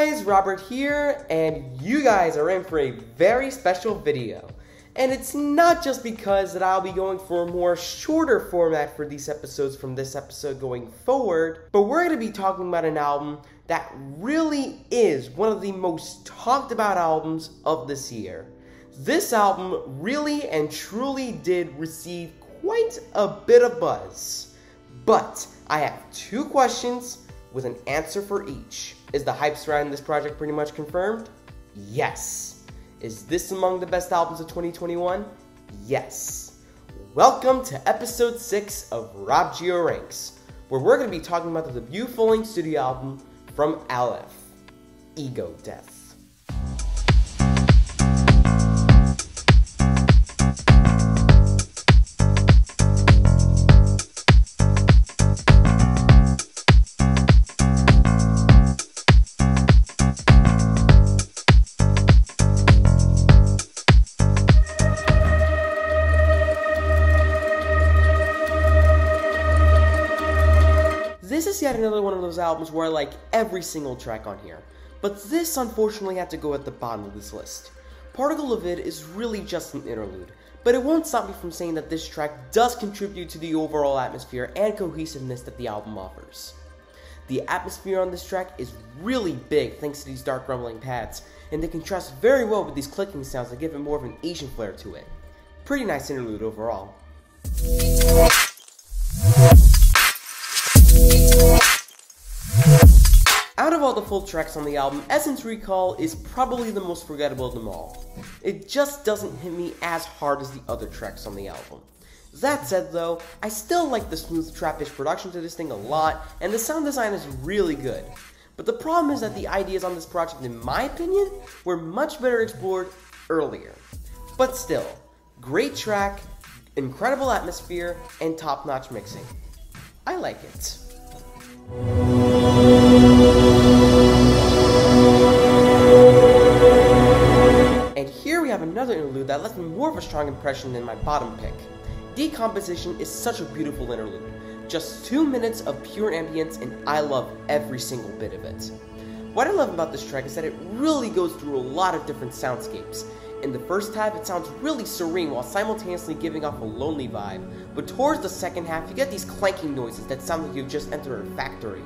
guys, Robert here, and you guys are in for a very special video. And it's not just because that I'll be going for a more shorter format for these episodes from this episode going forward, but we're going to be talking about an album that really is one of the most talked about albums of this year. This album really and truly did receive quite a bit of buzz. But I have two questions with an answer for each. Is the hype surrounding this project pretty much confirmed? Yes. Is this among the best albums of 2021? Yes. Welcome to episode 6 of RobGioRanks, where we're going to be talking about the debut full-length studio album from ALEPH, Ego Death. This is yet another one of those albums where I like every single track on here, but this unfortunately had to go at the bottom of this list. Particle of It is really just an interlude, but it won't stop me from saying that this track does contribute to the overall atmosphere and cohesiveness that the album offers. The atmosphere on this track is really big thanks to these dark rumbling pads, and they contrast very well with these clicking sounds that give it more of an Asian flair to it. Pretty nice interlude overall. Out of all the full tracks on the album, Essence Recall is probably the most forgettable of them all. It just doesn't hit me as hard as the other tracks on the album. That said though, I still like the smooth trap-ish production to this thing a lot, and the sound design is really good. But the problem is that the ideas on this project, in my opinion, were much better explored earlier. But still, great track, incredible atmosphere, and top-notch mixing. I like it. And here we have another interlude that left me more of a strong impression than my bottom pick. Decomposition is such a beautiful interlude. Just 2 minutes of pure ambience, and I love every single bit of it. What I love about this track is that it really goes through a lot of different soundscapes. In the first half, it sounds really serene while simultaneously giving off a lonely vibe, but towards the second half, you get these clanking noises that sound like you've just entered a factory.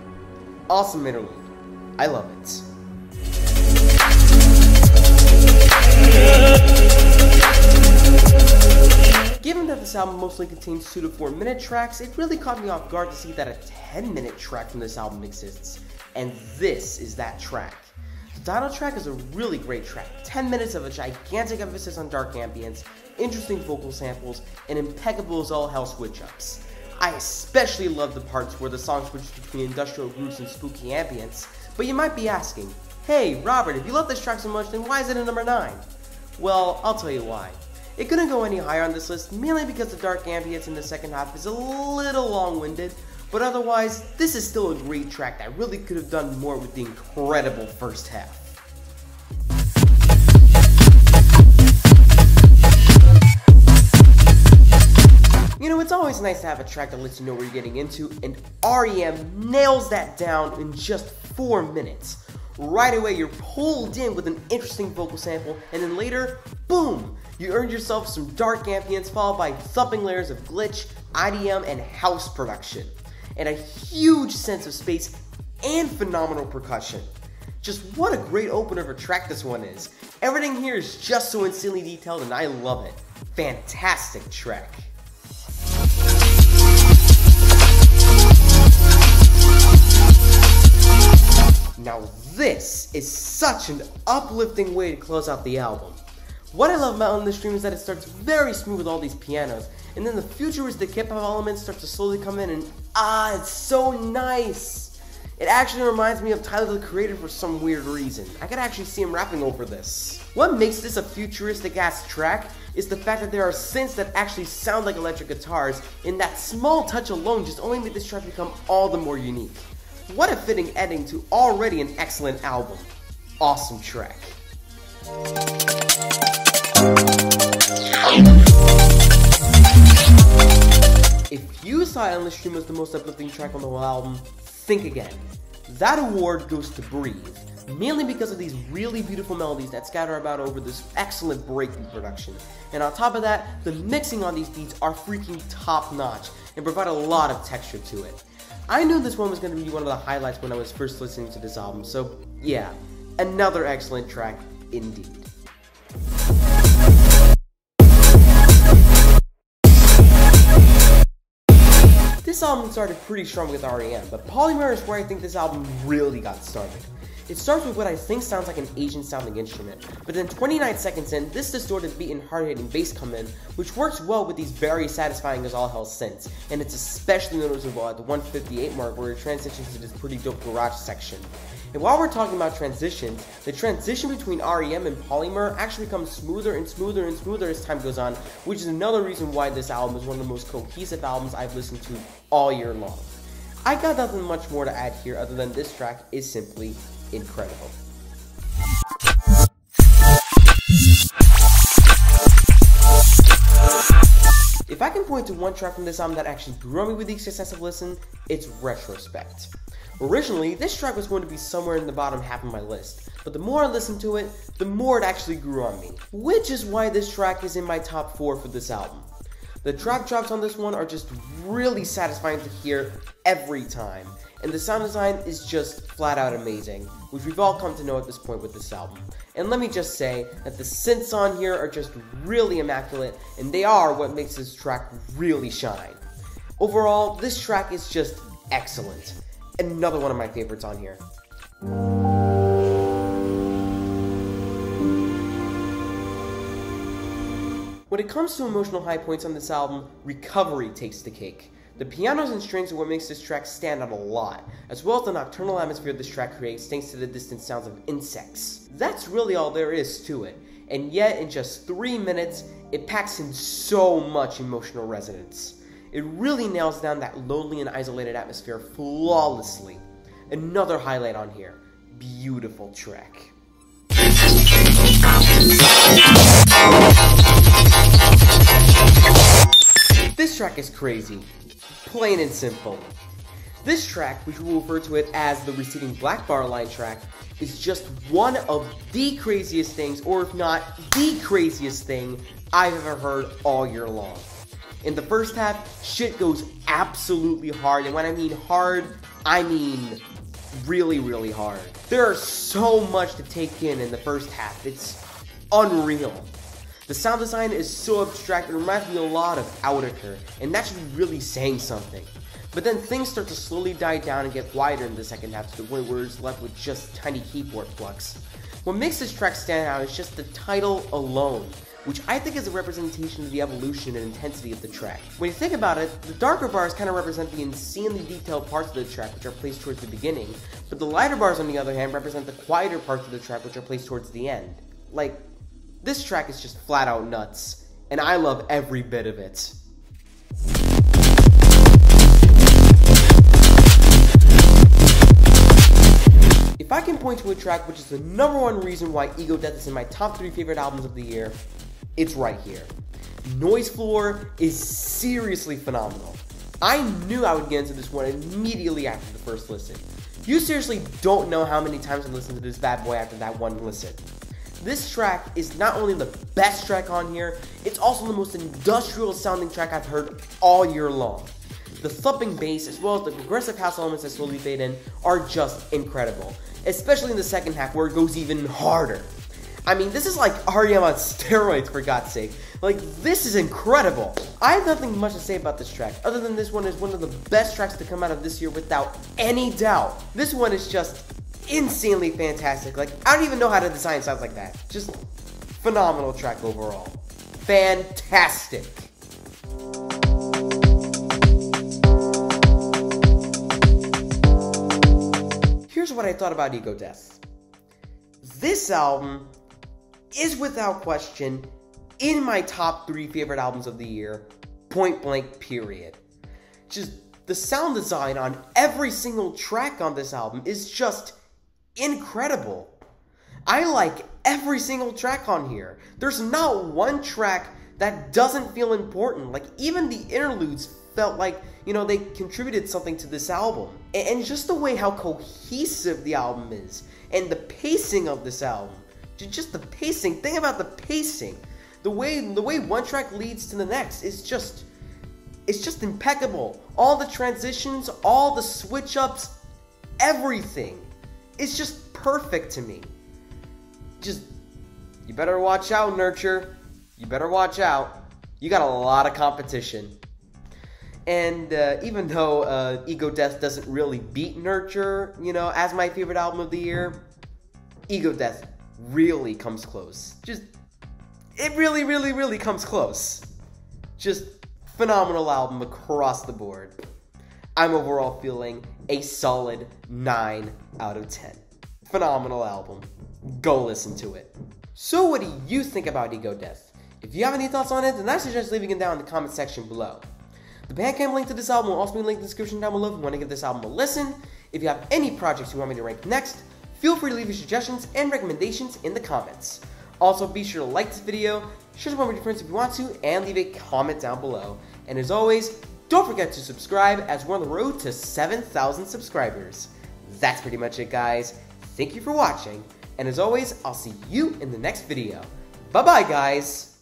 Awesome interlude. I love it. Given that this album mostly contains 2 to 4 minute tracks, it really caught me off guard to see that a 10-minute track from this album exists. And this is that track. The Dino track is a really great track. 10 minutes of a gigantic emphasis on dark ambience, interesting vocal samples, and impeccable as all hell switch-ups. I especially love the parts where the song switches between industrial grooves and spooky ambience, but you might be asking, hey Robert, if you love this track so much, then why is it at number 9? Well, I'll tell you why. It couldn't go any higher on this list, mainly because the dark ambience in the second half is a little long-winded, but otherwise, this is still a great track that really could have done more with the incredible first half. You know, it's always nice to have a track that lets you know where you're getting into, and REM nails that down in just 4 minutes. Right away, you're pulled in with an interesting vocal sample, and then later, boom! You earned yourself some dark ambience followed by thumping layers of glitch, IDM, and house production. And a huge sense of space and phenomenal percussion. Just what a great opener of a track this one is. Everything here is just so insanely detailed and I love it. Fantastic track. Now this is such an uplifting way to close out the album. What I love about this stream is that it starts very smooth with all these pianos, and then the futuristic hip-hop elements start to slowly come in, and it's so nice. It actually reminds me of Tyler the Creator for some weird reason. I could actually see him rapping over this. What makes this a futuristic-ass track is the fact that there are synths that actually sound like electric guitars, and that small touch alone just only made this track become all the more unique. What a fitting ending to already an excellent album. Awesome track. If you saw Endless Stream as the most uplifting track on the whole album, think again. That award goes to Breathe, mainly because of these really beautiful melodies that scatter about over this excellent breakbeat production. And on top of that, the mixing on these beats are freaking top notch and provide a lot of texture to it. I knew this one was going to be one of the highlights when I was first listening to this album, so yeah, another excellent track indeed. This album started pretty strong with REM, but Polymer is where I think this album really got started. It starts with what I think sounds like an Asian sounding instrument, but then 29 seconds in, this distorted beat and hard-hitting bass come in, which works well with these very satisfying as all hell synths, and it's especially noticeable at the 158 mark where it transitions to this pretty dope garage section. And while we're talking about transitions, the transition between REM and Polymer actually becomes smoother and smoother and smoother as time goes on, which is another reason why this album is one of the most cohesive albums I've listened to all year long. I got nothing much more to add here other than this track is simply incredible. If I can point to one track from this album that actually grew on me with each successive listen, it's Retrospect. Originally, this track was going to be somewhere in the bottom half of my list, but the more I listened to it, the more it actually grew on me, which is why this track is in my top 4 for this album. The track drops on this one are just really satisfying to hear every time, and the sound design is just flat out amazing, which we've all come to know at this point with this album. And let me just say that the synths on here are just really immaculate, and they are what makes this track really shine. Overall, this track is just excellent. Another one of my favorites on here. When it comes to emotional high points on this album, Recovery takes the cake. The pianos and strings are what makes this track stand out a lot, as well as the nocturnal atmosphere this track creates thanks to the distant sounds of insects. That's really all there is to it, and yet in just 3 minutes, it packs in so much emotional resonance. It really nails down that lonely and isolated atmosphere flawlessly. Another highlight on here. Beautiful track. This track is crazy. Plain and simple. This track, which we'll refer to it as the receding black bar line track, is just one of the craziest things, or if not the craziest thing, I've ever heard all year long. In the first half, shit goes absolutely hard, and when I mean hard, I mean really, really hard. There is so much to take in the first half, it's unreal. The sound design is so abstract, it reminds me a lot of Outerker, and that should be really saying something. But then things start to slowly die down and get quieter in the second half to the point where it's left with just tiny keyboard plucks. What makes this track stand out is just the title alone, which I think is a representation of the evolution and intensity of the track. When you think about it, the darker bars kind of represent the insanely detailed parts of the track which are placed towards the beginning, but the lighter bars on the other hand represent the quieter parts of the track which are placed towards the end. Like, this track is just flat out nuts, and I love every bit of it. If I can point to a track which is the #1 reason why Ego Death is in my top 3 favorite albums of the year, it's right here. Noise Floor is seriously phenomenal. I knew I would get into this one immediately after the first listen. You seriously don't know how many times I listened to this bad boy after that one listen. This track is not only the best track on here, it's also the most industrial sounding track I've heard all year long. The thumping bass, as well as the progressive house elements that slowly fade in, are just incredible. Especially in the second half where it goes even harder. I mean, this is like REM on steroids, for God's sake. Like, this is incredible. I have nothing much to say about this track, other than this one is one of the best tracks to come out of this year without any doubt. This one is just insanely fantastic. Like, I don't even know how to design sounds like that. Just phenomenal track overall. Fantastic. Here's what I thought about Ego Death. This album is without question in my top 3 favorite albums of the year, point blank period. Just the sound design on every single track on this album is just incredible. I like every single track on here. There's not one track that doesn't feel important. Like, even the interludes felt like, you know, they contributed something to this album. And just the way how cohesive the album is, and the pacing of this album. Just the pacing. Think about the pacing. The way one track leads to the next is just, it's just impeccable. All the transitions, all the switch ups, everything. It's just perfect to me. Just, you better watch out, Nurture. You better watch out. You got a lot of competition. And even though Ego Death doesn't really beat Nurture, you know, as my favorite album of the year, Ego Death really comes close. Just, it really, really, really comes close. Just phenomenal album across the board. I'm overall feeling a solid 9 out of 10. Phenomenal album. Go listen to it. So what do you think about Ego Death? If you have any thoughts on it, then I suggest leaving it down in the comment section below. The Bandcamp link to this album will also be linked in the description down below if you want to give this album a listen. If you have any projects you want me to rank next, feel free to leave your suggestions and recommendations in the comments. Also, be sure to like this video, share this one with your friends if you want to, and leave a comment down below. And as always, don't forget to subscribe as we're on the road to 7,000 subscribers. That's pretty much it, guys. Thank you for watching, and as always, I'll see you in the next video. Bye-bye, guys!